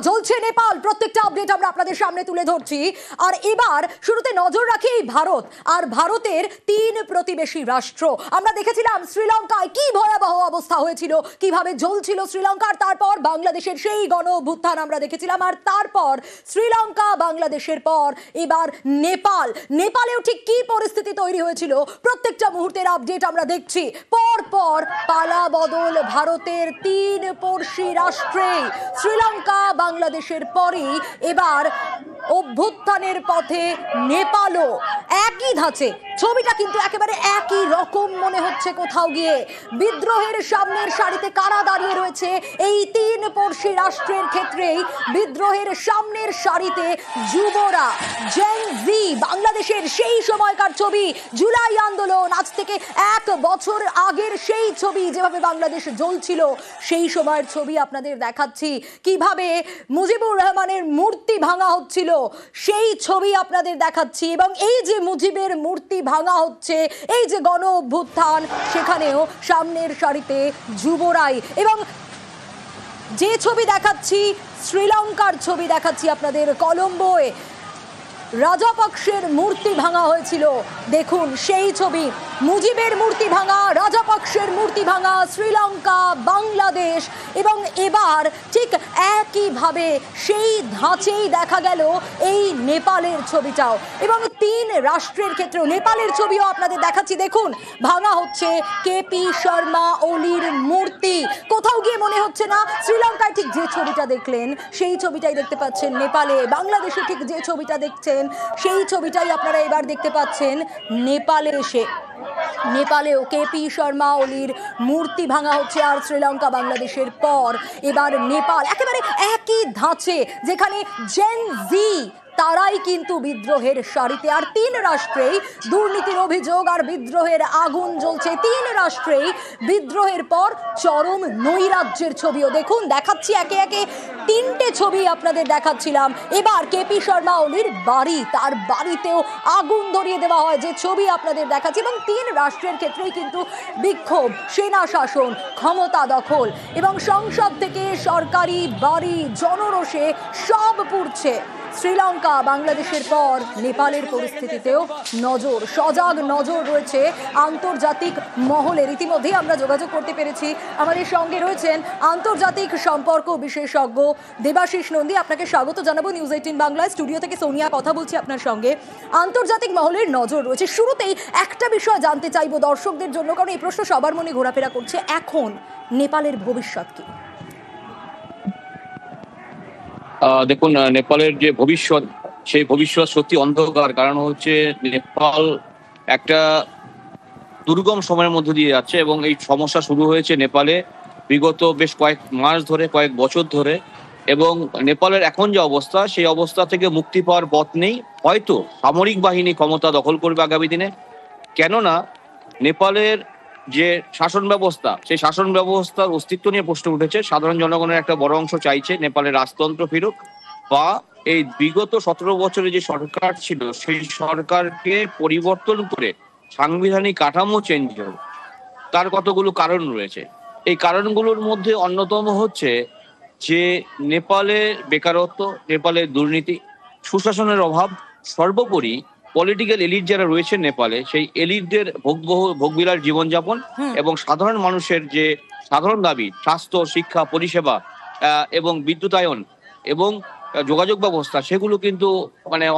জ্বলছে নেপাল, প্রত্যেকটা আপডেট আমরা আপনাদের সামনে তুলে ধরছি। আর এবার শুরুতে নজর রাখি ভারত আর ভারতের তিন প্রতিবেশী রাষ্ট্র। আমরা দেখেছিলাম শ্রীলঙ্কায় কি ভয়াবহ অবস্থা হয়েছিল, কিভাবে জ্বলছিল শ্রীলঙ্কার, তারপর বাংলাদেশের সেই গণ অভ্যুত্থান আমরা দেখেছিলাম, আর তারপর শ্রীলঙ্কা বাংলাদেশের পর এবার নেপালেও ঠিক কি পরিস্থিতি তৈরি হয়েছিল প্রত্যেকটা মুহূর্তের আপডেট আমরা দেখছি। পর পর পালা বদল ভারতের তিন পড়শি রাষ্ট্রে, শ্রীলঙ্কা বাংলাদেশের পরই এবার অভ্যুত্থানের পথে নেপালও। একই ধাঁচে ছবিটা কিন্তু একেবারে একই রকম মনে হচ্ছে কোথাও গিয়ে। বিদ্রোহের সামনের সারিতে কারা দাঁড়িয়ে রয়েছে এই তিন পড়শি রাষ্ট্রের ক্ষেত্রেই বিদ্রোহের সামনের সারিতে যুবরা, জেন জি। বাংলাদেশের সেই সময়কার ছবি, জুলাই আন্দোলন, আজ থেকে 1 বছর আগের সেই ছবি, যেভাবে বাংলাদেশ জ্বলছিল সেই সময়ের ছবি আপনাদের দেখাচ্ছি। কিভাবে মুজিবুর রহমানের মূর্তি ভাঙা হচ্ছিল সেই ছবি আপনাদের দেখাচ্ছি। এবং এই যে মুজিবের মূর্তি ভাঙা হচ্ছে, এই যে গণ অভ্যুত্থান, সেখানেও সামনের সারিতে যুবরাই। এবং যে ছবি দেখাচ্ছি, শ্রীলঙ্কার ছবি দেখাচ্ছি আপনাদের, কলম্বোয় রাজাপক্ষের মূর্তি ভাঙা হয়েছিল। দেখুন সেই ছবি, মুজিবের মূর্তি ভাঙা, রাজাপক্ষের মূর্তি ভাঙা, শ্রীলঙ্কা বাংলাদেশ। এবং এবার ঠিক একইভাবে সেই ধাঁচেই দেখা গেল এই নেপালের ছবিটাও। এবং তিন রাষ্ট্রের ক্ষেত্রেও নেপালের ছবিও আপনাদের দেখাচ্ছি। দেখুন ভাঙা হচ্ছে কেপি শর্মা ওলির মূর্তি। কোথাও গিয়ে মনে হচ্ছে না শ্রীলঙ্কায় ঠিক যে ছবিটা দেখলেন সেই ছবিটাই দেখতে পাচ্ছেন নেপালে, বাংলাদেশে ঠিক যে ছবিটা দেখছেন সেই ছবিটাই আপনারা এবার দেখতে পাচ্ছেন নেপালে এসে। নেপালেও কেপি শর্মা ওলির মূর্তি ভাঙা হচ্ছে। আর শ্রীলঙ্কা বাংলাদেশের পর এবার নেপাল একেবারে একই ধাঁচে, যেখানে জেন জি তারাই কিন্তু বিদ্রোহের সারিতে। আর তিন রাষ্ট্রেই দুর্নীতির অভিযোগ আর বিদ্রোহের আগুন জ্বলছে। তিন রাষ্ট্রেই বিদ্রোহের পর চরম নৈরাজ্যের ছবিও দেখুন দেখাচ্ছি একে একে। তিনটে ছবি আপনাদের দেখাচ্ছিলাম। এবার কেপি শর্মা ওলির বাড়ি, তার বাড়িতেও আগুন ধরিয়ে দেওয়া হয়, যে ছবি আপনাদের দেখাচ্ছি। এবং তিন রাষ্ট্রের ক্ষেত্রেই কিন্তু বিক্ষোভ, সেনা শাসন, ক্ষমতা দখল এবং সংসদ থেকে সরকারি বাড়ি, জনরোষে সব পুড়ছে। শ্রীলঙ্কা বাংলাদেশের পর নেপালের পরিস্থিতিতেও সজাগ নজর রয়েছে আন্তর্জাতিক মহলের। ইতিমধ্যেই আমরা যোগাযোগ করতে পেরেছি, আমাদের সঙ্গে রয়েছেন আন্তর্জাতিক সম্পর্ক বিশেষজ্ঞ দেবাশিস নন্দী। আপনাকে স্বাগত জানাবো নিউজ 18 বাংলায়। স্টুডিও থেকে সোনিয়া কথা বলছি আপনার সঙ্গে। আন্তর্জাতিক মহলের নজর রয়েছে। শুরুতেই একটা বিষয় জানতে চাইবো দর্শকদের জন্য, কারণ এই প্রশ্ন সবার মনে ঘোরাফেরা করছে, এখন নেপালের ভবিষ্যৎ কি? দেখুন, নেপালের যে ভবিষ্যৎ, সেই ভবিষ্যৎ সত্যি অন্ধকার। কারণ হচ্ছে নেপাল একটা দুর্গম সময়ের মধ্যে দিয়ে যাচ্ছে এবং এই সমস্যা শুরু হয়েছে নেপালে বিগত বেশ কয়েক মাস ধরে, কয়েক বছর ধরে। এবং নেপালের এখন যে অবস্থা, সেই অবস্থা থেকে মুক্তি পাওয়ার পথ নেই। হয়তো সামরিক বাহিনী ক্ষমতা দখল করবে আগামী দিনে। কেননা নেপালের যে শাসন ব্যবস্থা, সেই শাসন ব্যবস্থার অস্তিত্ব নিয়ে প্রশ্ন উঠেছে। সাধারণ জনগণের একটা বড় অংশ চাইছে নেপালের রাজতন্ত্র ফিরুক, বা এই বিগত 17 বছরে যে সরকার ছিল সেই সরকারকে পরিবর্তন করে সাংবিধানিক কাঠামো চেঞ্জ হোক। তার কতগুলো কারণ রয়েছে। এই কারণগুলোর মধ্যে অন্যতম হচ্ছে যে নেপালের বেকারত্ব, নেপালের দুর্নীতি, সুশাসনের অভাব, সর্বোপরি পলিটিক্যাল এলিট যারা রয়েছে নেপালে, সেই এলিটদের ভোগবিলার জীবনযাপন এবং সাধারণ মানুষের যে সাধারণ দাবি, স্বাস্থ্য, শিক্ষা, পরিষেবা এবং বিদ্যুতায়ন এবং যোগাযোগ ব্যবস্থা, সেগুলো কিন্তু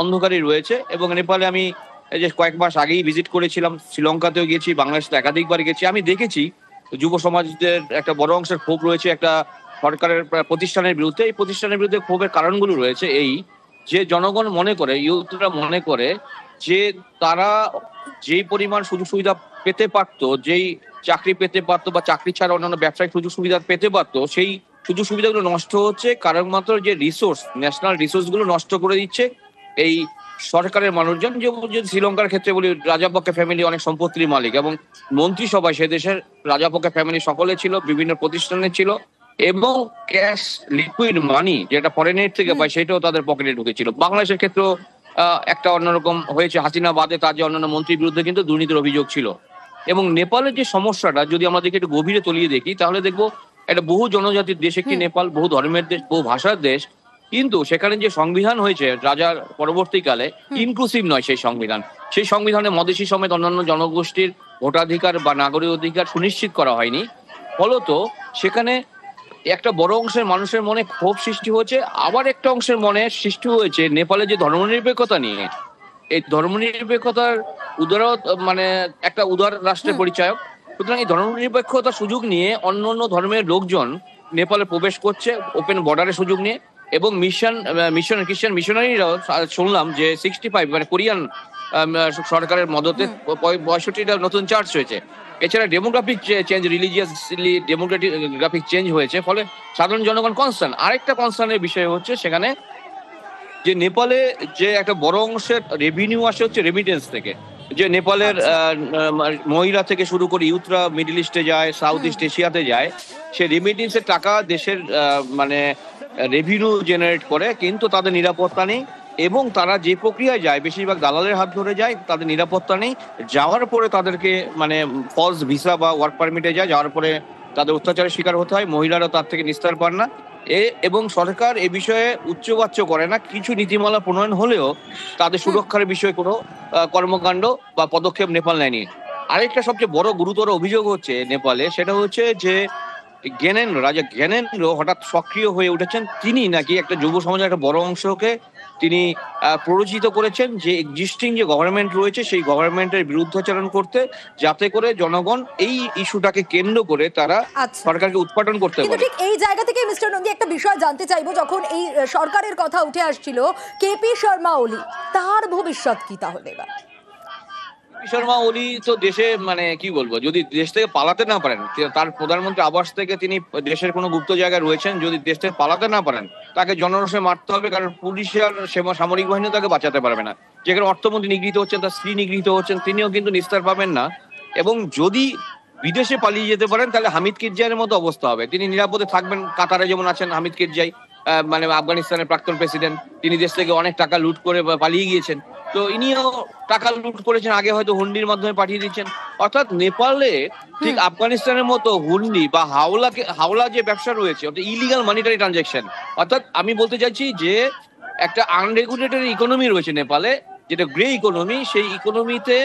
অন্ধকারই রয়েছে। এবং নেপালে আমি যে কয়েক মাস আগেই ভিজিট করেছিলাম, শ্রীলঙ্কাতেও গেছি, বাংলাদেশে একাধিকবার গেছি। আমি দেখেছি যুব সমাজদের একটা বড় অংশের ক্ষোভ রয়েছে একটা সরকারের প্রতিষ্ঠানের বিরুদ্ধে। এই প্রতিষ্ঠানের বিরুদ্ধে ক্ষোভের কারণগুলো রয়েছে এই যে জনগণ মনে করে, ইউথরা মনে করে যে তারা যেই পরিমাণ সুযোগ সুবিধা পেতে পারতো, যেই চাকরি পেতে পারতো বা চাকরি ছাড়া অন্যান্য ব্যবসায়িক সুযোগ সুবিধা পেতে পারতো, সেই সুযোগ সুবিধাগুলো নষ্ট হচ্ছে। কারণ মাত্র যে রিসোর্স, ন্যাশনাল রিসোর্স গুলো নষ্ট করে দিচ্ছে এই সরকারের মানুষজন। যে শ্রীলঙ্কার ক্ষেত্রে বলি, রাজাপক্ষে ফ্যামিলি অনেক সম্পত্তির মালিক এবং মন্ত্রিসভায় সে দেশের রাজাপক্ষে ফ্যামিলি সকলে ছিল, বিভিন্ন প্রতিষ্ঠানে ছিল এবং ক্যাশ লিকুইড মানি যেটা ফরেনের থেকে পায় সেটাও তাদের পকেটে ঢুকেছিল। বাংলাদেশের ক্ষেত্রেও একটা অন্যরকম হয়েছে। হাসিনা বাদে তার যে অন্যান্য মন্ত্রীর বিরুদ্ধে কিন্তু দুর্নীতির অভিযোগ ছিল। এবং নেপালের যে সমস্যাটা যদি আমরা দেখি, একটু গভীরে তলিয়ে দেখি, তাহলে দেখবো একটা বহু জনজাতির দেশ একটি নেপাল, বহু ধর্মের দেশ, বহু ভাষার দেশ। কিন্তু সেখানে যে সংবিধান হয়েছে রাজার পরবর্তীকালে ইনক্লুসিভ নয় সেই সংবিধান। সেই সংবিধানে মদেশী সমেত অন্যান্য জনগোষ্ঠীর ভোটাধিকার বা নাগরিক অধিকার সুনিশ্চিত করা হয়নি। ফলত সেখানে একটা বড় অংশের মানুষের মনে ক্ষোভ সৃষ্টি হয়েছে, আবার একটা অংশের মনে সৃষ্টি হয়েছে নেপালে যে ধর্মনিরপেক্ষতা নিয়ে, এই ধর্মনিরপেক্ষতার মানে একটা উদার রাষ্ট্রের পরিচায়ক। সুতরাং এই ধর্মনিরপেক্ষতার সুযোগ নিয়ে অন্য অন্য ধর্মের লোকজন নেপালে প্রবেশ করছে ওপেন বর্ডারের সুযোগ নিয়ে, এবং খ্রিস্টান মিশনারিরাও শুনলাম যে 65 মানে কোরিয়ান সরকারের মদতে 65টা নতুন চার্চ হয়েছে। এছাড়া demographic change, religiously demographic change হয়েছে, ফলে সাধারণ জনগণ কনসার্ন। আরেকটা কনসার্নের বিষয় হচ্ছে সেখানে যে নেপালে যে একটা বড় অংশের রেভিনিউ আসে হচ্ছে রেমিটেন্স থেকে। যে নেপালের মহিলা থেকে শুরু করে ইউথরা মিডল ইস্টে যায়, সাউথ ইস্ট এশিয়াতে যায়, সে রেমিটেন্সের টাকা দেশের মানে রেভিনিউ জেনারেট করে, কিন্তু তাদের নিরাপত্তা নেই। এবং তারা যে প্রক্রিয়ায় যায় বেশিরভাগ দালালের হাত ধরে যায়, তাদের নিরাপত্তা নেই। যাওয়ার পরে তাদেরকে মানে ফলস ভিসা বা ওয়ার্ক পারমিটে যায়, যাওয়ার পরে তাদের অত্যাচারের শিকার হতে হয়, মহিলারা তার থেকে নিস্তার পান না। এবং সরকার এ বিষয়ে উচ্চবাচ্য করে না, কিছু নীতিমালা প্রণয়ন হলেও তাদের সুরক্ষার বিষয়ে কোনো কর্মকাণ্ড বা পদক্ষেপ নেপাল নেয়নি। আরেকটা সবচেয়ে বড় গুরুতর অভিযোগ হচ্ছে নেপালে, সেটা হচ্ছে যে রাজা জ্ঞানেন্দ্র হঠাৎ সক্রিয় হয়ে উঠেছেন। তিনি নাকি একটা যুব সমাজের একটা বড় অংশকে তিনি প্ররোচিত করেছেন যে এক্সিস্টিং যে গভর্নমেন্ট রয়েছে সেই গভর্নমেন্টের বিরুদ্ধাচরণ করতে, যাতে করে জনগণ এই ইস্যুটাকে কেন্দ্র করে তারা সরকারকে উৎপাদন করতে পারে। ঠিক এই জায়গা থেকে মিস্টার নন্দী একটা বিষয় জানতে চাইবো, যখন এই সরকারের কথা উঠে আসছিল, কেপি শর্মা ওলি, তার ভবিষ্যৎ কি তাহলে? শর্মা ওলি তো দেশে মানে কি বলবো, যদি দেশ থেকে পালাতে না পারেন, তার প্রধানমন্ত্রী আবাস থেকে তিনি দেশের কোনো গুপ্ত জায়গায় রয়েছেন, যদি দেশ থেকে পালাতে না পারেন তাকে জনরোষে মারতে হবে, কারণ পুলিশ আর সামরিক বাহিনী তাকে বাঁচাতে পারবে না। যেখানে অর্থমন্ত্রী নিগৃহীত হচ্ছেন, তার স্ত্রী নিগৃহীত হচ্ছেন, তিনিও কিন্তু নিস্তার পাবেন না। এবং যদি বিদেশে পালিয়ে যেতে পারেন তাহলে হামিদ কিরজাইয়ের মতো অবস্থা হবে। তিনি নিরাপদে থাকবেন, কাতারে যেমন আছেন হামিদ কিরজাই, মানে আফগানিস্তানের প্রাক্তন প্রেসিডেন্ট, তিনি দেশ থেকে অনেক টাকা লুট করে পালিয়ে গিয়েছেন। তো ইনিও টাকা লুট করেছেন, আগে হয়তো হুন্ডির মাধ্যমে পাঠিয়ে দিচ্ছেন। অর্থাৎ নেপালে ঠিক আফগানিস্তানের মতো হুন্ডি বা হাওলা যে ব্যবসা রয়েছে, অর্থাৎ ইলিগাল মানিটারি ট্রানজাকশন। অর্থাৎ আমি বলতে চাইছি যে একটা আনরেগুলেটেড ইকোনমি রয়েছে নেপালে, যেটা গ্রে ইকোনমি। সেই ইকোনমিতে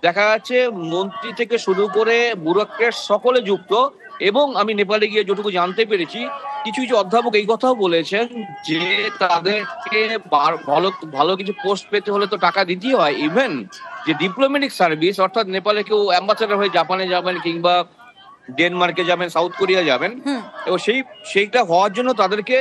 দেখা যাচ্ছে মন্ত্রী থেকে শুরু করে ব্যুরোক্রেট সকলে যুক্ত। এবং আমি নেপালে গিয়ে যেটুকু জানতে পেরেছি, কিছু কিছু অধ্যাপক এই কথাও বলেছেন যে তাদেরকে ভালো কিছু পোস্ট পেতে হলে তো টাকা দিতেই হয়। ইভেন যে ডিপ্লোম্যাটিক সার্ভিস, অর্থাৎ নেপালে কেউ অ্যাম্বাসেডর হয়ে জাপানে যাবেন কিংবা ডেনমার্কে যাবেন, সাউথ কোরিয়া যাবেন, এবং সেইটা হওয়ার জন্য তাদেরকে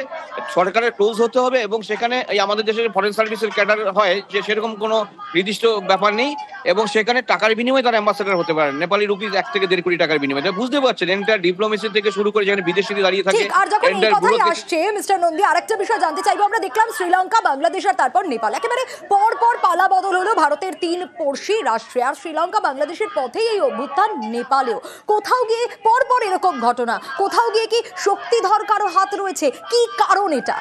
সরকারের ক্লোজ হতে হবে। এবং সেখানে এই আমাদের দেশের ফরেন সার্ভিসের ক্যাডার হয় যে সেরকম কোনো নির্দিষ্ট ব্যাপার নেই, এবং সেখানে টাকার বিনিময়ে তারা অ্যাম্বাসেডর হতে পারেন, নেপালি রুপিস 1 থেকে 1.5 কোটি টাকার বিনিময়ে। বুঝতে পারছেন, এন্টার ডিপ্লোমেসি থেকে শুরু করে যেখানে বিদেশিরা দাঁড়িয়ে থাকে। আর যখন এই কথাই আসছে মিস্টার নন্দী, আরেকটা বিষয় জানতে চাইবো। আমরা দেখলাম শ্রীলঙ্কা, বাংলাদেশ আর তারপর নেপাল, একেবারে পর পর পালা বদল হলো ভারতের 3 পড়শি রাষ্ট্রে। আর শ্রীলঙ্কা বাংলাদেশের পথেই এই অভ্যুত্থান নেপালেও। কোথাও গিয়ে পর পর এরকম ঘটনা, কোথাও গিয়ে কি শক্তিধর কারো হাত রয়েছে? কি কারণ এটা?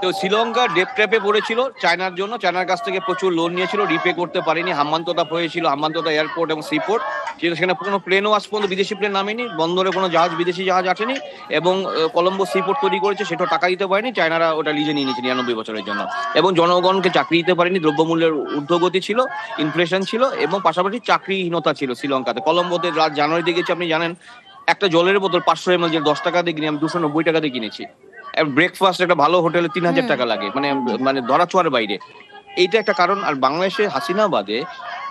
তো শ্রীলঙ্কা ডেপ ট্র্যাপে পড়েছিল চায়নার জন্য, চায়নার কাছ থেকে প্রচুর লোন নিয়েছিল, রিপে করতে পারেনি। হাম্বান্তোতা হয়েছিল, হাম্বান্তোতা এয়ারপোর্ট এবং সিপোর্ট, সেখানে কোনো প্লেনও আজ পর্যন্ত বিদেশি প্লেন নামেনি, বন্দরে কোনো বিদেশি জাহাজ আসেনি। এবং কলম্বো সিপোর্ট তৈরি করেছে, সেটাও টাকা দিতে পারেনি, চায়নারা ওটা লিজে নিয়ে নিয়েছে 99 বছরের জন্য। এবং জনগণকে চাকরি দিতে পারেনি, দ্রব্যমূল্যের ঊর্ধ্বগতি ছিল, ইনফ্লেশন ছিল, এবং পাশাপাশি চাকরিহীনতা ছিল শ্রীলঙ্কাতে। কলম্বোতে জানুয়ারিতে গেছি, আপনি জানেন একটা জলের বোতল 500 ml যে 10 টাকা দিয়ে কিনে আমি 290 টাকা দিয়ে কিনেছি। ব্রেকফাস্ট একটা ভালো হোটেলে 3000 টাকা লাগে, মানে ধরা ছোঁয়ার বাইরে। এইটা একটা কারণ। আর বাংলাদেশে হাসিনা বাদে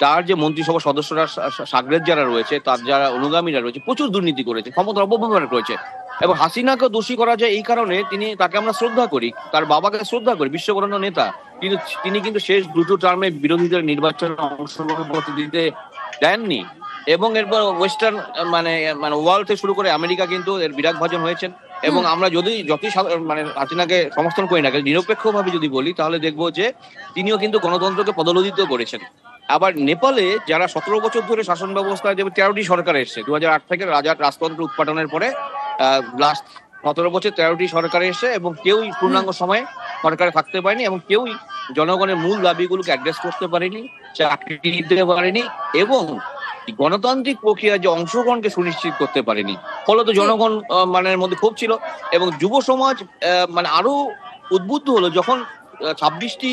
তার যে মন্ত্রিসভা সদস্যরা, সাগরেদ যারা রয়েছে, তার যারা অনুগামীরা রয়েছে, প্রচুর দুর্নীতি করেছে, ক্ষমতার অপব্যবহার করেছে। এবং হাসিনাকে দোষী করা যায় এই কারণে, তাকে আমরা শ্রদ্ধা করি, তার বাবাকে শ্রদ্ধা করি, বিশ্ববরণ্য নেতা, কিন্তু তিনি কিন্তু শেষ 2 টার্মে বিরোধীদের নির্বাচনে অংশগ্রহণ করতে দিতে দেননি। এবং এরপর ওয়েস্টার্ন মানে ওয়ার্ল্ড থেকে শুরু করে আমেরিকা কিন্তু এর বিরাগভাজন হয়েছেন। এবং আমরা যতই মানে হাসিনাকে সমর্থন করি না, নিরপেক্ষভাবে যদি বলি, তাহলে দেখবো যে তিনিও কিন্তু গণতন্ত্রকে পদলোদিত করেছেন। আবার নেপালে যারা 17 বছর ধরে শাসন ব্যবস্থায়, যে 13টি সরকার এসছে 2008 থেকে রাজতন্ত্র উৎপাদনের পরে, লাস্ট 17 বছর 13টি সরকার এসে, এবং কেউই পূর্ণাঙ্গ সময়ে সরকারে থাকতে পারেনি, এবং কেউই জনগণের মূল দাবিগুলোকে অ্যাড্রেস করতে পারেনি, চাকরি দিতে পারেনি। এবং গণতান্ত্রিক প্রক্রিয়া যে অংশগ্রহণকে সুনিশ্চিত করতে পারেনি, ফলত জনগণ মানের মধ্যে ক্ষোভ ছিল এবং যুব সমাজ মানে আরো উদ্বুদ্ধ হলো যখন 26টি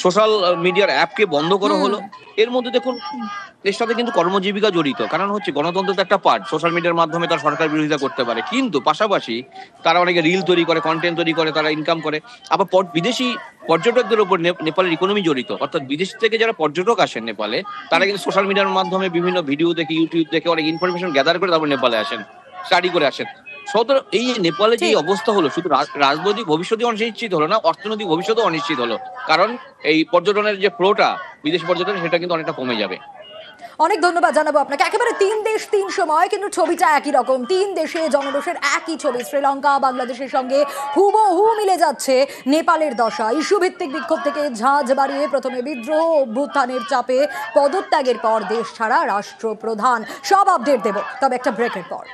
সোশ্যাল মিডিয়ার অ্যাপকে বন্ধ করা হলো। এর মধ্যে দেখুন এর সাথে কিন্তু কর্মজীবিকা জড়িত, কারণ হচ্ছে গণতন্ত্র তো একটা পার্ট, সোশ্যাল মিডিয়ার মাধ্যমে তারা সরকার বিরোধিতা করতে পারে, কিন্তু পাশাপাশি তারা অনেকে রিল তৈরি করে, কন্টেন্ট তৈরি করে, তারা ইনকাম করে। আবার বিদেশি পর্যটকদের উপর নেপালের ইকোনমি জড়িত, অর্থাৎ বিদেশ থেকে যারা পর্যটক আসেন নেপালে, তারা কিন্তু সোশ্যাল মিডিয়ার মাধ্যমে বিভিন্ন ভিডিও দেখে, ইউটিউব দেখে অনেক ইনফরমেশন গ্যাদার করে তারপর নেপালে আসেন, স্টাডি করে আসেন। সুতরাং এই নেপালে যে অবস্থা হলো, শুধু রাজনৈতিক ভবিষ্যৎই অনিশ্চিত হলো না, অর্থনৈতিক ভবিষ্যৎও অনিশ্চিত হলো, কারণ এই পর্যটনের যে ফ্লোটা, বিদেশ পর্যটন, সেটা কিন্তু অনেকটা কমে যাবে। অনেক ধন্যবাদ জানাবো আপনাকে। একেবারে 3 দেশ 3 সময়, কিন্তু ছবিটা একই রকম। 3 দেশে জনরোষের একই ছবি। শ্রীলঙ্কা বাংলাদেশের সঙ্গে হুবহু মিলে যাচ্ছে নেপালের দশা। ইস্যু ভিত্তিক বিক্ষোভ থেকে ঝাঁজ বাড়িয়ে প্রথমে বিদ্রোহ, অভ্যুত্থানের চাপে পদত্যাগের পর দেশ ছাড়া রাষ্ট্রপ্রধান। সব আপডেট দেব, তবে একটা ব্রেকের পর।